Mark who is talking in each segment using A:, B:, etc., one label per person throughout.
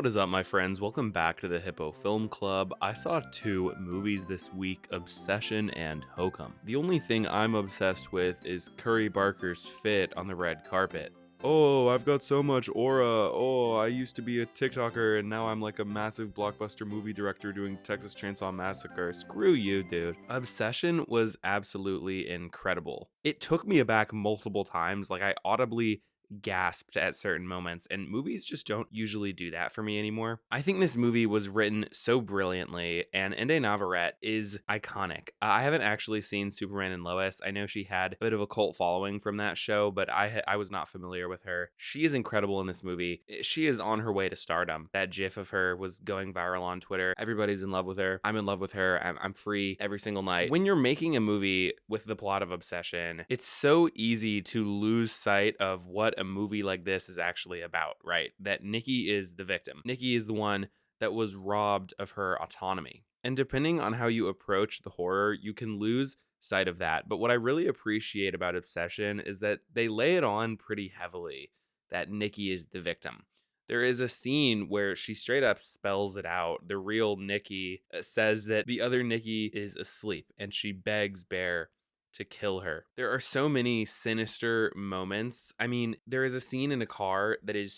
A: What is up, my friends? Welcome back to the Hippo Film Club. I saw two movies this week, Obsession and Hokum. The only thing I'm obsessed with is Curry Barker's fit on the red carpet. Oh, I've got so much aura. Oh, I used to be a TikToker and now I'm like a massive blockbuster movie director doing Texas Chainsaw Massacre. Screw you, dude. Obsession was absolutely incredible. It took me aback multiple times. Like, I audibly gasped at certain moments, and movies just don't usually do that for me anymore. I think this movie was written so brilliantly, and Ende Navarrete is iconic. I haven't actually seen Superman and Lois. I know she had a bit of a cult following from that show, but I was not familiar with her. She is incredible in this movie. She is on her way to stardom. That gif of her was going viral on Twitter. Everybody's in love with her. I'm in love with her. I'm free every single night. When you're making a movie with the plot of Obsession, it's so easy to lose sight of what a movie like this is actually about, right? That Nikki is the victim. Nikki is the one that was robbed of her autonomy. And depending on how you approach the horror, you can lose sight of that. But what I really appreciate about Obsession is that they lay it on pretty heavily that Nikki is the victim. There is a scene where she straight up spells it out. The real Nikki says that the other Nikki is asleep, and she begs Bear to kill her. There are so many sinister moments. I mean, there is a scene in a car that is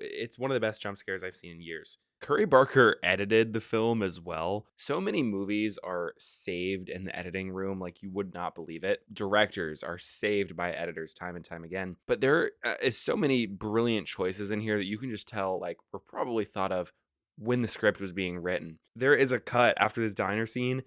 A: it's one of the best jump scares I've seen in years. Curry Barker edited the film as well. So many movies are saved in the editing room like you would not believe it. Directors are saved by editors time and time again. But there is so many brilliant choices in here that you can just tell like were probably thought of when the script was being written. There is a cut after this diner scene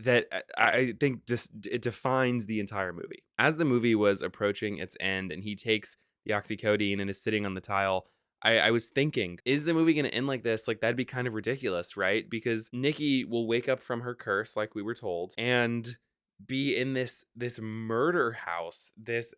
A: that I think just it defines the entire movie. As the movie was approaching its end and he takes the oxycodone and is sitting on the tile, I was thinking, is the movie going to end like this? Like, that'd be kind of ridiculous, right? Because Nikki will wake up from her curse, like we were told, and be in this murder house, this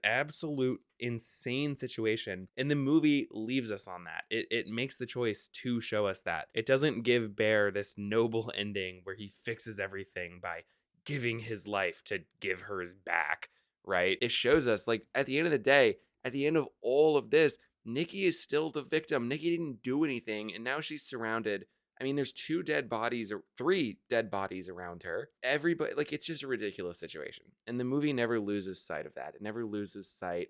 A: absolute insane situation, and the movie leaves us on that. It makes the choice to show us that. It doesn't give Bear this noble ending where he fixes everything by giving his life to give hers back, right? It shows us, like, at the end of the day, at the end of all of this, Nikki is still the victim. Nikki didn't do anything, and now she's surrounded. I mean, there's 2 dead bodies or 3 dead bodies around her. Everybody, like, it's just a ridiculous situation. And the movie never loses sight of that. It never loses sight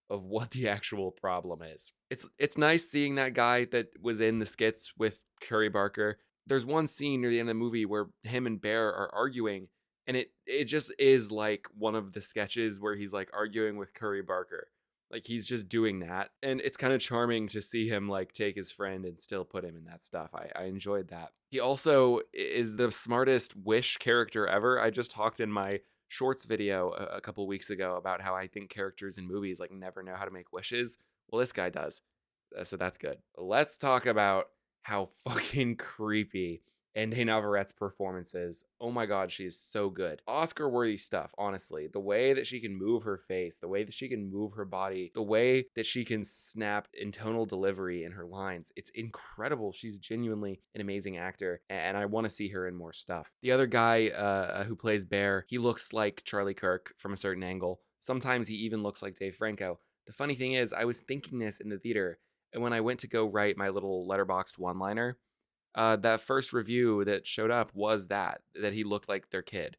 A: of what the actual problem is. It's nice seeing that guy that was in the skits with Curry Barker. There's one scene near the end of the movie where him and Bear are arguing, and it just is like one of the sketches where he's like arguing with Curry Barker. Like, he's just doing that. And it's kind of charming to see him like take his friend and still put him in that stuff. I enjoyed that. He also is the smartest Wish character ever. I just talked in my shorts video a couple weeks ago about how I think characters in movies like never know how to make wishes. Well, this guy does. So that's good. Let's talk about how fucking creepy Ende Navarrete's performance is. Oh my god, she's so good. Oscar-worthy stuff, honestly. The way that she can move her face, the way that she can move her body, the way that she can snap intonal delivery in her lines. It's incredible. She's genuinely an amazing actor, and I want to see her in more stuff. The other guy who plays Bear, he looks like Charlie Kirk from a certain angle. Sometimes he even looks like Dave Franco. The funny thing is, I was thinking this in the theater, and when I went to go write my little letterboxed one-liner, that first review that showed up was that he looked like their kid.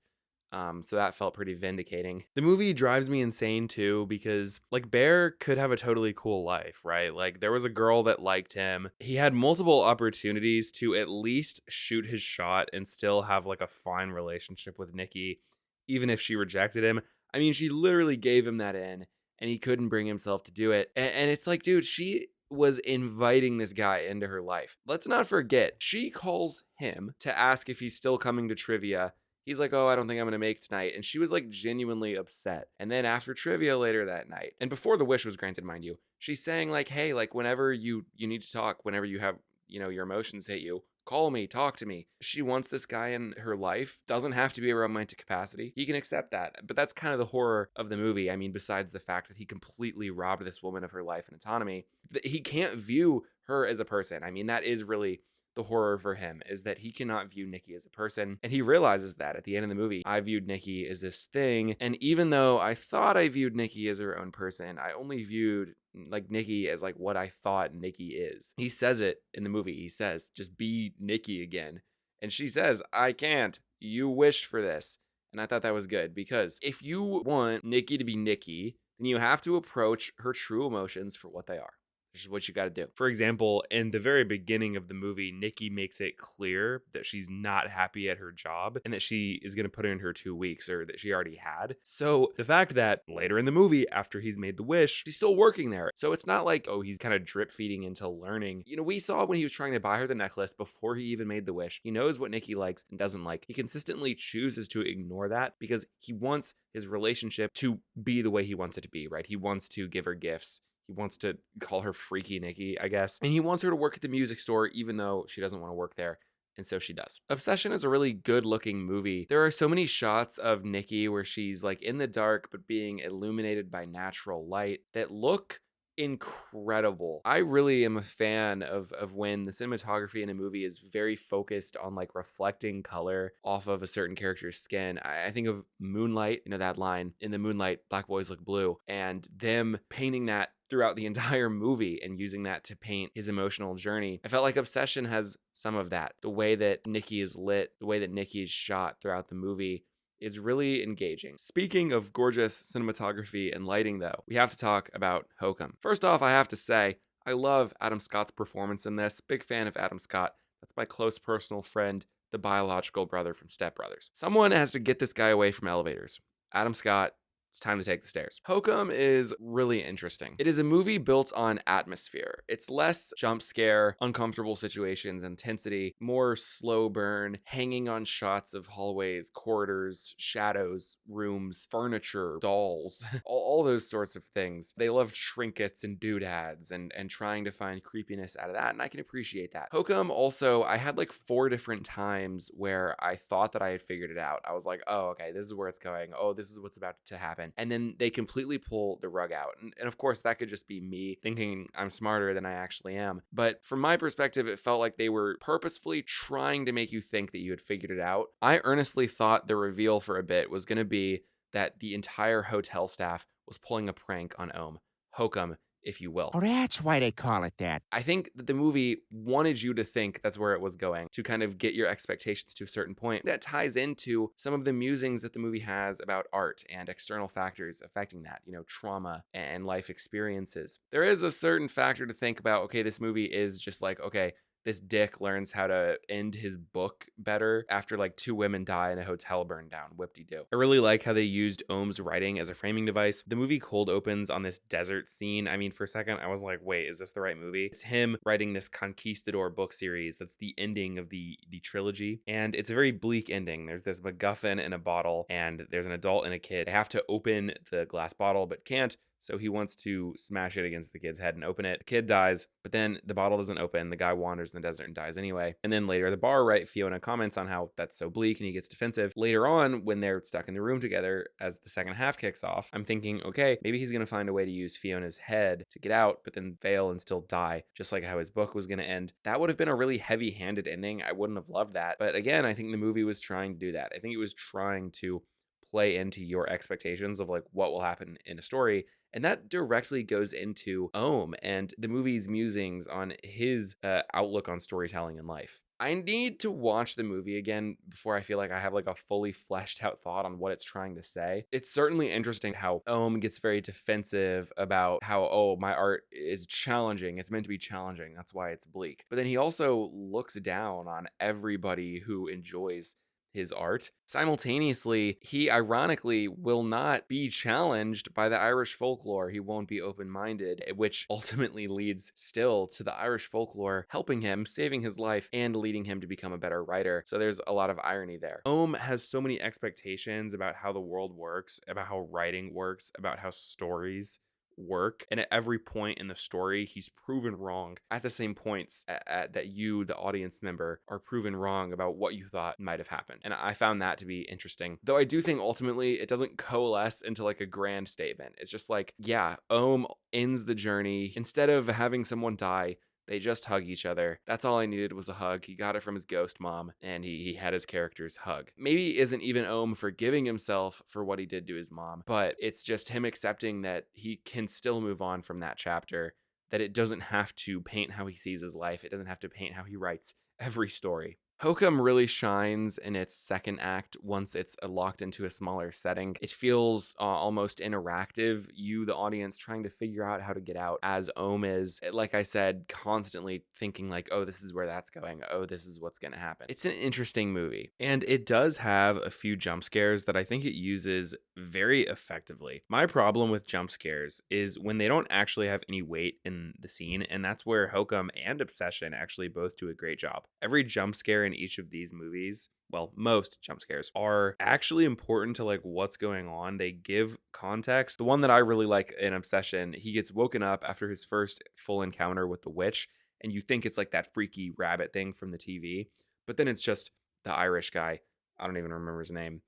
A: So that felt pretty vindicating. The movie drives me insane too because like Bear could have a totally cool life, right? Like there was a girl that liked him. He had multiple opportunities to at least shoot his shot and still have like a fine relationship with Nikki, even if she rejected him. I mean, she literally gave him that in and he couldn't bring himself to do it. And it's like, dude, she was inviting this guy into her life. Let's not forget, she calls him to ask if he's still coming to trivia. He's like, oh, I don't think I'm going to make tonight. And she was like genuinely upset. And then after trivia later that night, and before the wish was granted, mind you, she's saying like, hey, like whenever you need to talk, whenever you have, your emotions hit you, call me, talk to me. She wants this guy in her life. Doesn't have to be a romantic capacity. He can accept that. But that's kind of the horror of the movie. I mean, besides the fact that he completely robbed this woman of her life and autonomy, he can't view her as a person. I mean, that is really the horror for him is that he cannot view Nikki as a person. And he realizes that at the end of the movie, I viewed Nikki as this thing. And even though I thought I viewed Nikki as her own person, I only viewed like Nikki as like what I thought Nikki is. He says it in the movie. He says, just be Nikki again. And she says, I can't. You wished for this. And I thought that was good because if you want Nikki to be Nikki, then you have to approach her true emotions for what they are. This is what you got to do. For example, in the very beginning of the movie, Nikki makes it clear that she's not happy at her job and that she is going to put in her 2 weeks, or that she already had. So the fact that later in the movie, after he's made the wish, she's still working there. So it's not like, oh, he's kind of drip feeding into learning. You know, we saw when he was trying to buy her the necklace before he even made the wish. He knows what Nikki likes and doesn't like. He consistently chooses to ignore that because he wants his relationship to be the way he wants it to be, right? He wants to give her gifts. He wants to call her Freaky Nikki, I guess. And he wants her to work at the music store, even though she doesn't want to work there. And so she does. Obsession is a really good looking movie. There are so many shots of Nikki where she's like in the dark, but being illuminated by natural light that look incredible. I really am a fan of when the cinematography in a movie is very focused on like reflecting color off of a certain character's skin. I think of Moonlight, you know, that line, in the moonlight, black boys look blue, and them painting that throughout the entire movie and using that to paint his emotional journey. I felt like Obsession has some of that. The way that Nikki is lit, the way that Nikki is shot throughout the movie is really engaging. Speaking of gorgeous cinematography and lighting, though, we have to talk about Hokum. First off, I have to say, I love Adam Scott's performance in this. Big fan of Adam Scott. That's my close personal friend, the biological brother from Step Brothers. Someone has to get this guy away from elevators. Adam Scott, it's time to take the stairs. Hokum is really interesting. It is a movie built on atmosphere. It's less jump scare, uncomfortable situations, intensity, more slow burn, hanging on shots of hallways, corridors, shadows, rooms, furniture, dolls, all those sorts of things. They love trinkets and doodads and trying to find creepiness out of that, and I can appreciate that. Hokum also, I had like 4 different times where I thought that I had figured it out. I was like, oh, okay, this is where it's going. Oh, this is what's about to happen. And then they completely pull the rug out. And of course, that could just be me thinking I'm smarter than I actually am. But from my perspective, it felt like they were purposefully trying to make you think that you had figured it out. I earnestly thought the reveal for a bit was going to be that the entire hotel staff was pulling a prank on Ohm. Hokum, if you will.
B: Oh, that's why they call it that.
A: I think that the movie wanted you to think that's where it was going, to kind of get your expectations to a certain point. That ties into some of the musings that the movie has about art and external factors affecting that, you know, trauma and life experiences. There is a certain factor to think about. Okay, this movie is just like, okay, this dick learns how to end his book better after like 2 women die and a hotel burned down. Whip-de-doo. I really like how they used Ohm's writing as a framing device. The movie cold opens on this desert scene. I mean, for a second, I was like, wait, is this the right movie? It's him writing this Conquistador book series. That's the ending of the trilogy. And it's a very bleak ending. There's this MacGuffin in a bottle, and there's an adult and a kid. They have to open the glass bottle, but can't. So he wants to smash it against the kid's head and open it. The kid dies, but then the bottle doesn't open. The guy wanders in the desert and dies anyway. And then later at the bar, right, Fiona comments on how that's so bleak and he gets defensive. Later on, when they're stuck in the room together, as the second half kicks off, I'm thinking, okay, maybe he's going to find a way to use Fiona's head to get out, but then fail and still die, just like how his book was going to end. That would have been a really heavy-handed ending. I wouldn't have loved that. But again, I think the movie was trying to do that. I think it was trying to play into your expectations of like what will happen in a story. And that directly goes into Ohm and the movie's musings on his outlook on storytelling in life. I need to watch the movie again before I feel like I have like a fully fleshed out thought on what it's trying to say. It's certainly interesting how Ohm gets very defensive about how, oh, my art is challenging. It's meant to be challenging. That's why it's bleak. But then he also looks down on everybody who enjoys his art. Simultaneously, he ironically will not be challenged by the Irish folklore. He won't be open-minded, which ultimately leads still to the Irish folklore helping him, saving his life, and leading him to become a better writer. So there's a lot of irony there. Ohm has so many expectations about how the world works, about how writing works, about how stories work, and at every point in the story he's proven wrong at the same points that you, the audience member, are proven wrong about what you thought might have happened. And I found that to be interesting, though I do think ultimately it doesn't coalesce into like a grand statement. It's just like, yeah, Ohm ends the journey. Instead of having someone die, They just hug each other. That's all I needed was a hug. He got it from his ghost mom, and he had his characters hug. Maybe isn't even Ohm forgiving himself for what he did to his mom, but it's just him accepting that he can still move on from that chapter, that it doesn't have to paint how he sees his life. It doesn't have to paint how he writes every story. Hokum really shines in its second act once it's locked into a smaller setting. It feels almost interactive. You, the audience, trying to figure out how to get out as Ohm is, like I said, constantly thinking like, oh, this is where that's going. Oh, this is what's going to happen. It's an interesting movie. And it does have a few jump scares that I think it uses very effectively. My problem with jump scares is when they don't actually have any weight in the scene, and that's where Hokum and Obsession actually both do a great job. Every jump scare in each of these movies, well, most jump scares are actually important to like what's going on. They give context. The one that I really like in Obsession, he gets woken up after his first full encounter with the witch, and you think it's like that freaky rabbit thing from the TV, but then it's just the Irish guy. I don't even remember his name.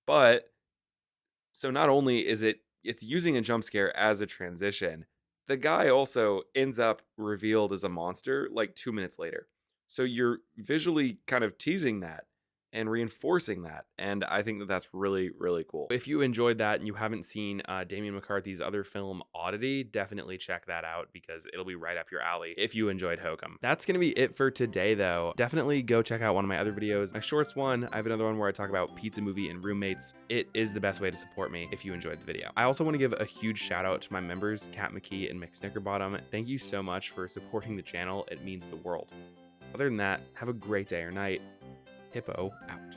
A: But so not only is it's using a jump scare as a transition, the guy also ends up revealed as a monster like 2 minutes later. So you're visually kind of teasing that and reinforcing that. And I think that that's really, really cool. If you enjoyed that and you haven't seen Damien McCarthy's other film, Oddity, definitely check that out because it'll be right up your alley if you enjoyed Hokum. That's going to be it for today, though. Definitely go check out one of my other videos. My shorts one, I have another one where I talk about Pizza Movie and roommates. It is the best way to support me if you enjoyed the video. I also want to give a huge shout out to my members, Kat McKee and Mick Snickerbottom. Thank you so much for supporting the channel. It means the world. Other than that, have a great day or night. Hippo out.